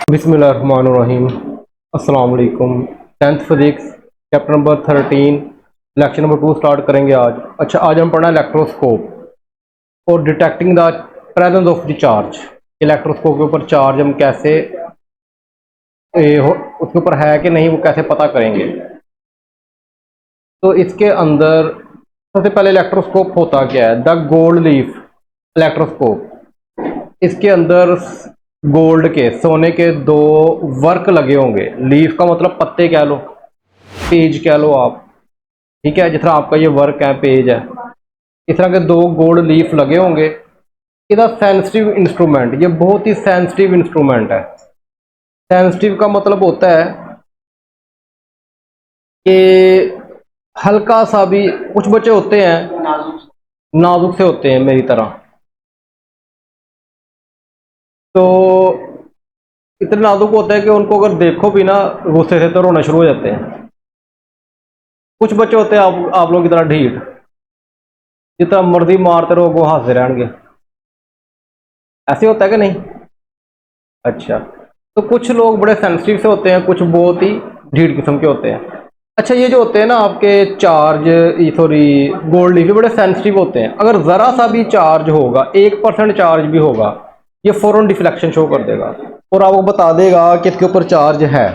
बिस्मिल्लाहिर्रहमानिर्रहीम। अस्सलाम वालेकुम। 10th physics chapter number 13 lecture number 2 start करेंगे आज। अच्छा, आज हम पढ़ना इलेक्ट्रोस्कोप और detecting the presence of the charge. Electroscope के ऊपर चार्ज हम कैसे उसके ऊपर है कि नहीं वो कैसे पता करेंगे। तो इसके अंदर सबसे पहले इलेक्ट्रोस्कोप होता क्या है? The gold leaf electroscope. इसके अंदर गोल्ड के सोने के दो वर्क लगे होंगे। लीफ का मतलब पत्ते कह लो, पेज कह लो आप, ठीक है। जिस तरह आपका ये वर्क है, पेज है, इस तरह के दो गोल्ड लीफ लगे होंगे। इधर सेंसिटिव इंस्ट्रूमेंट, ये बहुत ही सेंसिटिव इंस्ट्रूमेंट है। सेंसिटिव का मतलब होता है कि हल्का सा भी, कुछ बच्चे होते हैं नाजुक से होते हैं मेरी तरह, तो इतने नाजुक होते हैं कि उनको अगर देखो भी ना गुस्से से तो रोना शुरू हो जाते हैं। कुछ बच्चे होते हैं आप लोगों की तरह ढीठ, जितना मर्जी मारते रहो वो हंसते रहेंगे। ऐसे होता है कि नहीं? अच्छा, तो कुछ लोग बड़े सेंसिटिव से होते हैं, कुछ बहुत ही ढीठ किस्म के होते हैं। अच्छा, ये जो होते हैं ना आपके चार्ज, सॉरी गोल्ड लीफ, बड़े सेंसिटिव होते हैं। अगर ज़रा सा भी चार्ज होगा, 1% चार्ज भी होगा, ये फ़ौरन डिफ्लेक्शन शो कर देगा और आपको बता देगा कि इसके ऊपर चार्ज है,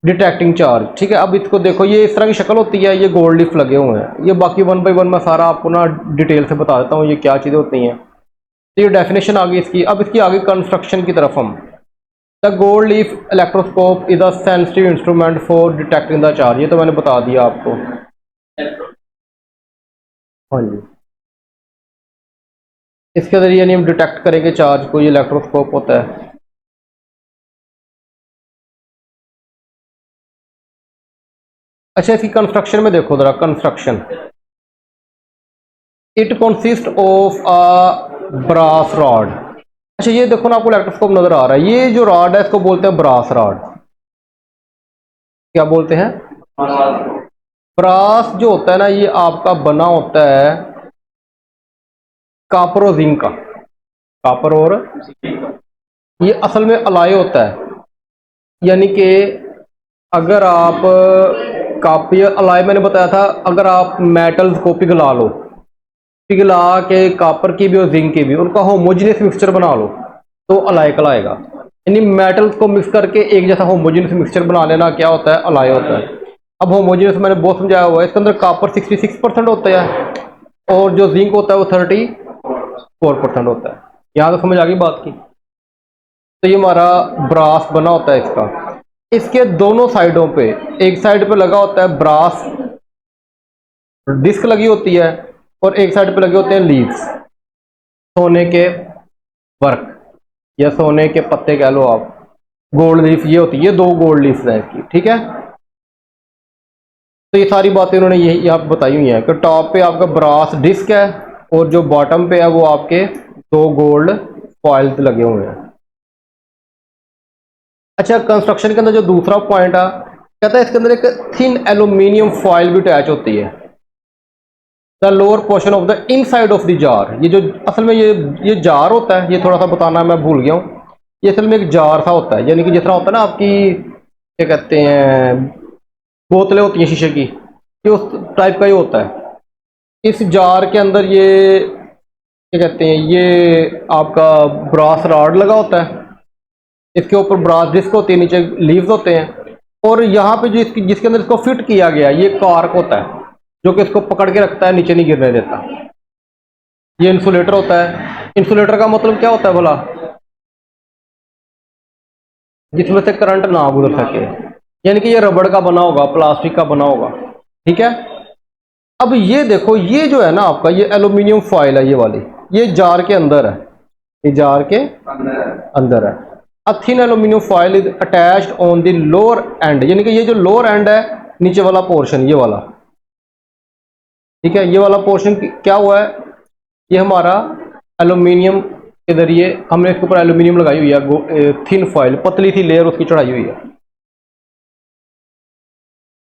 डिटेक्टिंग चार्ज। ठीक है, अब इसको देखो, ये इस तरह की शक्ल होती है, ये गोल्ड लीफ लगे हुए हैं। ये बाकी 1 बाय 1 मैं सारा आपको ना डिटेल से बता देता हूँ ये क्या चीज़ें होती हैं। तो ये डेफिनेशन आ गई इसकी। अब इसकी आगे कंस्ट्रक्शन की तरफ हम, the gold leaf electroscope is a sensitive instrument for detecting the charge. ये तो मैंने बता दिया आपको। हाँ जी, इसके जरिए नहीं हम डिटेक्ट करेंगे चार्ज को, ये इलेक्ट्रोस्कोप होता है। अच्छा, इसकी कंस्ट्रक्शन में देखो जरा, construction, it consist of a brass rod. अच्छा, ये देखो ना, आपको इलेक्ट्रोस्कोप नजर आ रहा है, ये जो रॉड है इसको बोलते हैं ब्रास रॉड। क्या बोलते हैं? ब्रास जो होता है ना, ये आपका बना होता है कापर और जिंक का। कापर और, ये असल में अलाय होता है, यानी कि अगर आप कापी अलाय, मैंने बताया था, अगर आप मेटल्स को पिघला लो, पिघला के कापर की भी और जिंक की भी, उनका होमोजेनियस मिक्सचर बना लो, तो अलाय कहलाएगा। यानी मेटल्स को मिक्स करके एक जैसा होमोजेनियस मिक्सचर बना लेना क्या होता है? अलाय होता है। अब होमोजेनियस मैंने बहुत समझाया हुआ है। इसके अंदर कापर 66% होता है और जो जिंक होता है वो 34% होता है। यहाँ तो समझ आ गई बात की। तो ये हमारा ब्रास बना होता है इसका। इसके दोनों साइडों पे, एक साइड पे लगा होता है ब्रास डिस्क लगी होती है और एक साइड पे लगे होते हैं लीव्स, सोने के वर्क या सोने के पत्ते कह लो आप। गोल्ड लीफ ये होती है, ये दो गोल्ड लीफ है इसकी, ठीक है। तो ये सारी बातें उन्होंने यही आप बताई हुई हैं कि टॉप पे आपका ब्रास डिस्क है और जो बॉटम पे है वो आपके दो गोल्ड फॉइल्स लगे हुए हैं। अच्छा, कंस्ट्रक्शन के अंदर जो दूसरा पॉइंट है, कहता है इसके अंदर एक थिन एल्यूमिनियम फॉइल भी अटैच होती है। The lower portion of the inside of the jar, ये जो असल में ये जार होता है, ये थोड़ा सा बताना मैं भूल गया हूँ। ये असल में एक जार सा होता है, यानी कि जिस तरह होता है ना आपकी, क्या कहते हैं, बोतलें होती हैं शीशे की, ये उस टाइप का ही होता है। इस जार के अंदर ये क्या कहते हैं, ये आपका ब्रास रॉड लगा होता है, इसके ऊपर ब्रास डिस्क होती है, नीचे लीव्स होते हैं, और यहाँ पे जो जिसके अंदर इसको फिट किया गया ये कार्क होता है जो कि इसको पकड़ के रखता है, नीचे नहीं गिरने देता। ये इंसुलेटर होता है। इंसुलेटर का मतलब क्या होता है भला? जिसमें से करंट ना गुजर सके, यानी कि ये रबड़ का बना होगा, प्लास्टिक का बना होगा, ठीक है। अब ये देखो, ये जो है ना आपका, ये एल्यूमिनियम फॉइल है, ये वाली, ये जार के अंदर है, ये जार के अंदर है। A thin aluminium foil is attached on the lower and, यानी कि ये जो लोअर एंड है, नीचे वाला पोर्शन, ये वाला, ठीक है, ये वाला पोर्शन क्या हुआ है? ये हमारा एल्यूमिनियम के जरिए हमने इसके ऊपर एल्यूमिनियम लगाई हुई है, थिन फॉइल, पतली सी लेयर उसकी चढ़ाई हुई है।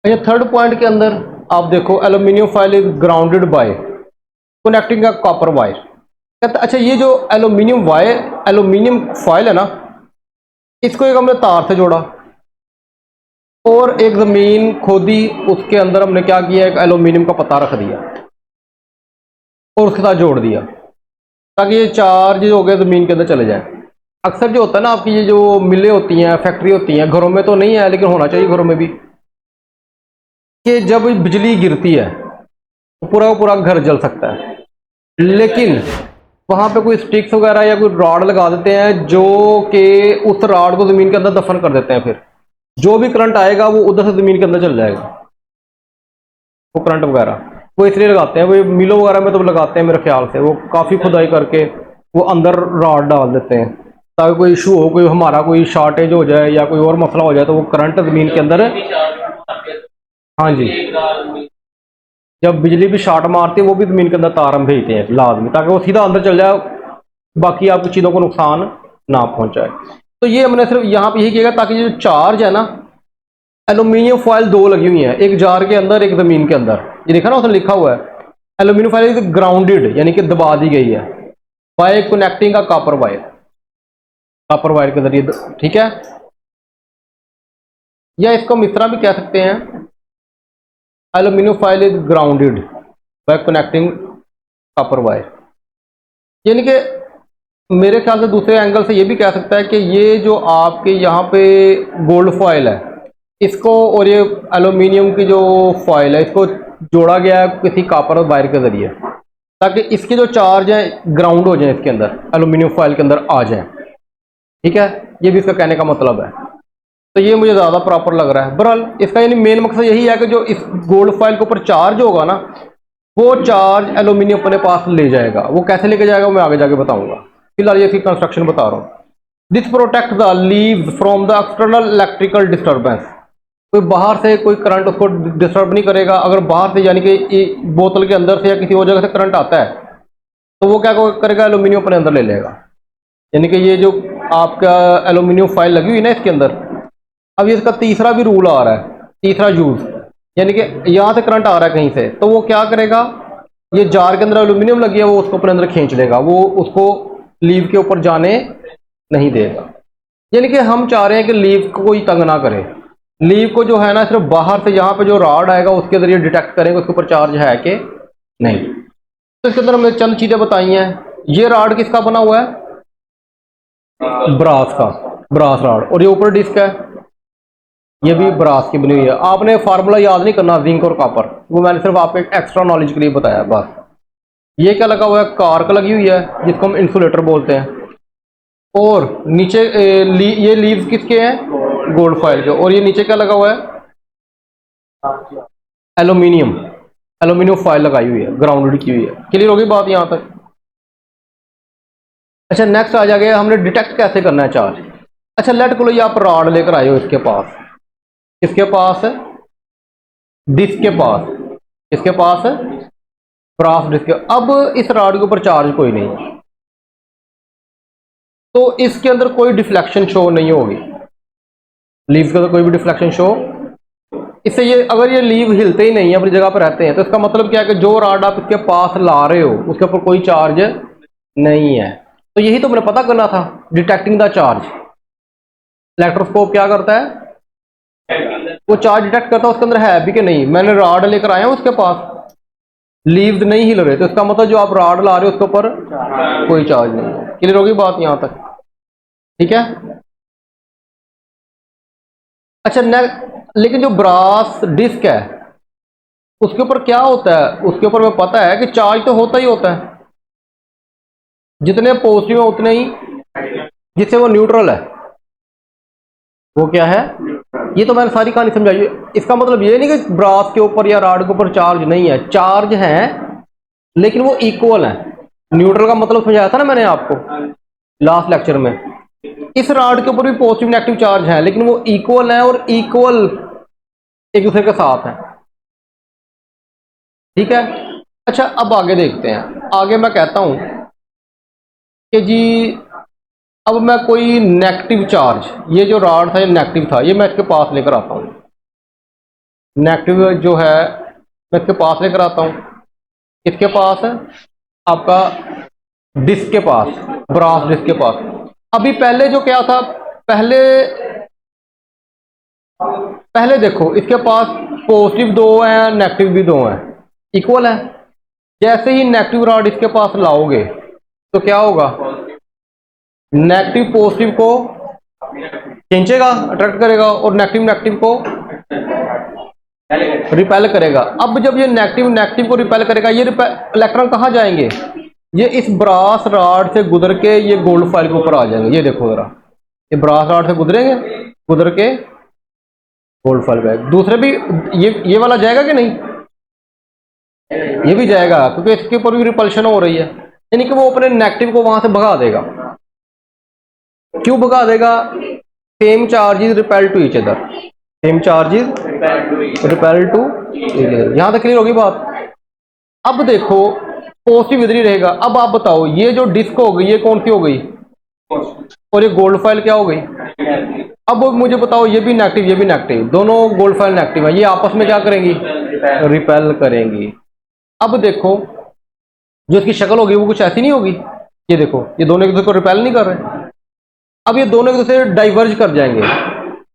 अच्छा, थर्ड पॉइंट के अंदर आप देखो, aluminium foil is grounded bye connecting a copper wire. अच्छा, ये जो एल्यूमिनियम वायर, एल्यूमिनियम फॉइल है ना, इसको एक हमने तार से जोड़ा और एक ज़मीन खोदी, उसके अंदर हमने क्या किया, एक एल्यूमिनियम का पत्ता रख दिया और उसके साथ जोड़ दिया ताकि ये चार्ज जो हो गया ज़मीन के अंदर चले जाए। अक्सर जो होता है ना, आपकी ये जो मिलें होती हैं, फैक्ट्री होती हैं, घरों में तो नहीं है लेकिन होना चाहिए घरों में भी, कि जब बिजली गिरती है तो पूरा का पूरा घर जल सकता है, लेकिन वहाँ पे कोई स्टिक्स वगैरह या कोई रॉड लगा देते हैं जो कि उस रॉड को ज़मीन के अंदर दफन कर देते हैं। फिर जो भी करंट आएगा वो उधर से ज़मीन के अंदर चल जाएगा। वो करंट वगैरह वो इसलिए लगाते हैं, वो मिलों वगैरह में तो लगाते हैं मेरे ख्याल से, वो काफ़ी खुदाई करके वो अंदर रॉड डाल देते हैं ताकि कोई इशू हो, कोई हमारा कोई शॉर्टेज हो जाए या कोई और मसला हो जाए तो वो करंट ज़मीन के अंदर। हाँ जी, जब बिजली भी शॉर्ट मारती है वो भी ज़मीन के अंदर तार हम भेजते हैं लाजमी, ताकि वो सीधा अंदर चल जाए, बाकी आपकी चीज़ों को नुकसान ना पहुंचाए। तो ये हमने सिर्फ यहाँ पे यही किया ताकि जो चार्ज है ना, एल्यूमिनियम फॉयल दो लगी हुई है, एक जार के अंदर एक ज़मीन के अंदर। ये देखा ना उसने लिखा हुआ है एल्यूमिनियम फॉयल इज ग्राउंडेड, यानी कि दबा दी गई है बाय कनेक्टिंग का कॉपर वायर, कॉपर वायर के जरिए, ठीक है। या इसको हम इस तरह भी कह सकते हैं, aluminium foil is grounded bye connecting copper wire, यानी कि मेरे ख्याल से दूसरे एंगल से ये भी कह सकता है कि ये जो आपके यहाँ पे गोल्ड फॉयल है इसको और ये एल्यूमिनियम की जो फॉयल है इसको जोड़ा गया है किसी कॉपर वायर के जरिए ताकि इसके जो चार्ज है ग्राउंड हो जाए, इसके अंदर एल्यूमिनियम फॉयल के अंदर आ जाए, ठीक है। ये भी इसका कहने का मतलब है। तो ये मुझे ज़्यादा प्रॉपर लग रहा है। बहरहाल इसका यानी मेन मकसद यही है कि जो इस गोल्ड फॉयल के ऊपर चार्ज होगा ना, वो चार्ज एल्यूमिनियम अपने पास ले जाएगा। वो कैसे लेके जाएगा मैं आगे जाके बताऊंगा, फिलहाल ये इसकी कंस्ट्रक्शन बता रहा हूँ। This protect the leaves from the external electrical disturbance, कोई बाहर से कोई करंट उसको डिस्टर्ब नहीं करेगा। अगर बाहर से यानी कि बोतल के अंदर से या किसी और जगह से करंट आता है तो वो क्या करेगा, एल्यूमिनियम अपने अंदर ले लेगा। यानी कि ये जो आपका एल्यूमिनियम फॉयल लगी हुई ना इसके अंदर, अब ये इसका तीसरा भी रूल आ रहा है, तीसरा यूज, यानी कि यहाँ से करंट आ रहा है कहीं से, तो वो क्या करेगा, ये जार के अंदर एल्यूमिनियम लगी है वो उसको अपने अंदर खींच लेगा, वो उसको लीव के ऊपर जाने नहीं देगा। यानी कि हम चाह रहे हैं कि लीव को कोई तंग ना करे, लीव को जो है ना सिर्फ बाहर से यहाँ पे जो रॉड आएगा उसके जरिए डिटेक्ट करेंगे उसके ऊपर चार्ज है कि नहीं। तो इसके अंदर हमने चंद चीजें बताई हैं। ये रॉड किसका बना हुआ है, ब्रास का, ब्रास रॉड, और ये ऊपर डिस्क है ये भी ब्रास की बनी हुई है। आपने फार्मूला याद नहीं करना जिंक और कॉपर, वो मैंने सिर्फ आपको एक एक्स्ट्रा नॉलेज के लिए बताया बस। ये क्या लगा हुआ है, कार्क लगी हुई है जिसको हम इंसुलेटर बोलते हैं, और नीचे ये लीव्स किसके हैं, गोल्ड फॉयल के, और ये नीचे क्या लगा हुआ है, एल्यूमिनियम, एल्यूमिनियम फॉयल लगाई हुई है, ग्राउंडेड की हुई है। क्लियर होगी बात यहां तक। अच्छा नेक्स्ट आ जाएगा हमने डिटेक्ट कैसे करना है चार्ज। अच्छा लेट को लो आप रॉड लेकर आए हो इसके पास, किसके पास है, डिस्क के पास, किसके पास है, ब्रास डिस्क। अब इस रॉड के ऊपर चार्ज कोई नहीं है तो इसके अंदर कोई डिफ्लेक्शन शो नहीं होगी, लीव के अंदर कोई भी डिफ्लेक्शन शो, इससे ये अगर ये लीव हिलते ही नहीं है अपनी जगह पर रहते हैं तो इसका मतलब क्या है कि जो रॉड आप इसके पास ला रहे हो उसके ऊपर कोई चार्ज नहीं है। तो यही तो मैंने पता करना था, डिटेक्टिंग द चार्ज। इलेक्ट्रोस्कोप क्या करता है, वो चार्ज डिटेक्ट करता है उसके अंदर है भी कि नहीं। मैंने रॉड लेकर आया हूं उसके पास, लीव्स नहीं हिल रहे, तो इसका मतलब जो आप रॉड ला रहे हो उसके ऊपर कोई चार्ज नहीं है। क्लियर होगी बात यहां तक, ठीक है। अच्छा लेकिन जो ब्रास डिस्क है उसके ऊपर क्या होता है, उसके ऊपर मैं पता है कि चार्ज तो होता ही होता है, जितने पॉजिटिव है उतने ही, जिससे वो न्यूट्रल है वो क्या है, ये तो मैंने सारी कहानी समझाई। इसका मतलब ये नहीं कि ब्रास के ऊपर या रॉड के ऊपर चार्ज नहीं है, चार्ज है लेकिन वो इक्वल है। न्यूट्रल का मतलब समझाया था ना मैंने आपको लास्ट लेक्चर में। इस रॉड के ऊपर भी पॉजिटिव नेगेटिव चार्ज है लेकिन वो इक्वल है और इक्वल एक दूसरे के साथ है, ठीक है। अच्छा अब आगे देखते हैं, आगे मैं कहता हूं कि जी अब मैं कोई नेगेटिव चार्ज, ये जो रॉड था ये नेगेटिव था, ये मैं इसके पास लेकर आता हूं, नेगेटिव जो है मैं इसके पास लेकर आता हूं, इसके पास है आपका डिस्क के पास, ब्रास डिस्क के पास। अभी पहले जो क्या था, पहले पहले देखो इसके पास पॉजिटिव दो हैं, नेगेटिव भी दो हैं, इक्वल है। जैसे ही नेगेटिव रॉड इसके पास लाओगे तो क्या होगा, नेगेटिव पॉजिटिव को खींचेगा, अट्रैक्ट करेगा, और नेगेटिव नेगेटिव को रिपेल करेगा। अब जब ये नेगेटिव नेगेटिव को रिपेल करेगा, ये इलेक्ट्रॉन कहाँ जाएंगे, ये इस ब्रास रॉड से गुजर के ये गोल्ड फाइल के ऊपर आ जाएंगे। ये देखो जरा, ये ब्रास रॉड से गुजरेंगे, गुजर के गोल्ड फाइल पे। दूसरे भी ये वाला जाएगा कि नहीं, ये भी जाएगा, क्योंकि इसके ऊपर भी रिपल्शन हो रही है, यानी कि वो अपने नेगेटिव को वहां से भगा देगा। क्यों भगा देगा, same charges repel to each other, same charges repel to each other. यहां तक क्लियर होगी बात। अब देखो पॉजिटिव इधर ही रहेगा। अब आप बताओ, ये जो डिस्क हो गई ये कौन सी हो गई, और ये गोल्ड फाइल क्या हो गई। अब मुझे बताओ, ये भी नेगेटिव ये भी नेगेटिव, दोनों गोल्ड फाइल नेगेटिव है, ये आपस में क्या करेंगी, रिपेल करेंगी। अब देखो जो इसकी शक्ल होगी वो कुछ ऐसी नहीं होगी। ये देखो, ये दोनों एक दूसरे को रिपेल नहीं कर रहे। अब ये दोनों एक दूसरे से डाइवर्ज कर जाएंगे,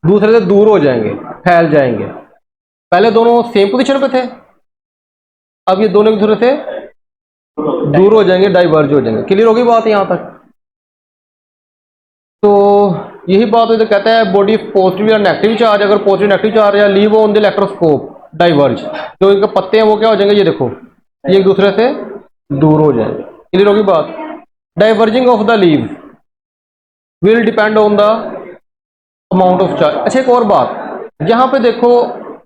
दूसरे से दूर हो जाएंगे, फैल जाएंगे। पहले दोनों सेम पोजीशन पे थे, अब ये दोनों एक दूसरे से दूर हो जाएंगे, डाइवर्ज हो जाएंगे। क्लियर होगी बात यहां तक। तो यही बात है, तो कहता है बॉडी पॉजिटिव या नेगेटिव चार्ज, अगर पॉजिटिव नेगेटिव चार्ज या leave on the electroscope diverge, जो इनके पत्ते हैं वो क्या हो जाएंगे, ये देखो ये एक दूसरे से दूर हो जाएंगे। क्लियर होगी बात। Diverging of the leave will depend on the amount of charge. अच्छा एक और बात, यहां पे देखो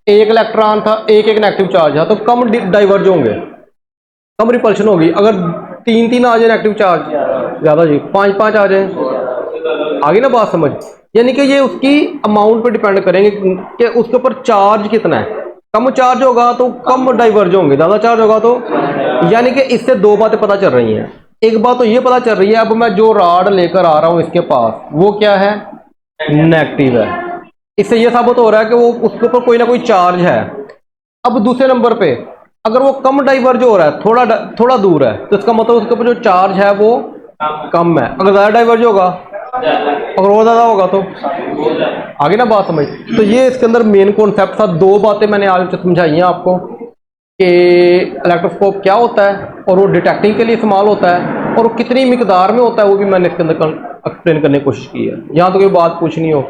एक इलेक्ट्रॉन था, एक नेगेटिव चार्ज है, तो कम डाइवर्ज होंगे, कम रिपल्शन होगी। अगर 3 आ जाए नेगेटिव चार्ज, ज्यादा जी 5 आ जाए, आगे ना बात समझ। यानी कि ये उसकी अमाउंट पे डिपेंड करेंगे कि उसके ऊपर चार्ज कितना है। कम चार्ज होगा तो कम डाइवर्ज होंगे, ज्यादा चार्ज होगा तो, यानी कि इससे दो बातें पता चल रही हैं। एक बात तो ये पता चल रही है, अब मैं जो रॉड लेकर आ रहा हूं इसके पास वो क्या है, नेगेटिव है। इससे ये साबित हो रहा है कि वो उसके ऊपर कोई ना कोई चार्ज है। अब दूसरे नंबर पे अगर वो कम डाइवर्ज हो रहा है, थोड़ा दूर है, तो इसका मतलब उसके ऊपर जो चार्ज है वो कम है। अगर ज्यादा डाइवर्ज होगा, अगर वो ज्यादा होगा तो, आगे ना बात समझ। तो ये इसके अंदर मेन कॉन्सेप्ट था। दो बातें मैंने आज समझाई हैं आपको कि इलेक्ट्रोस्कोप क्या होता है और वो डिटेक्टिंग के लिए इस्तेमाल होता है, और वो कितनी मिकदार में होता है वो भी मैंने इसके अंदर एक्सप्लेन करने की कोशिश की है। यहाँ तो कोई बात पूछनी हो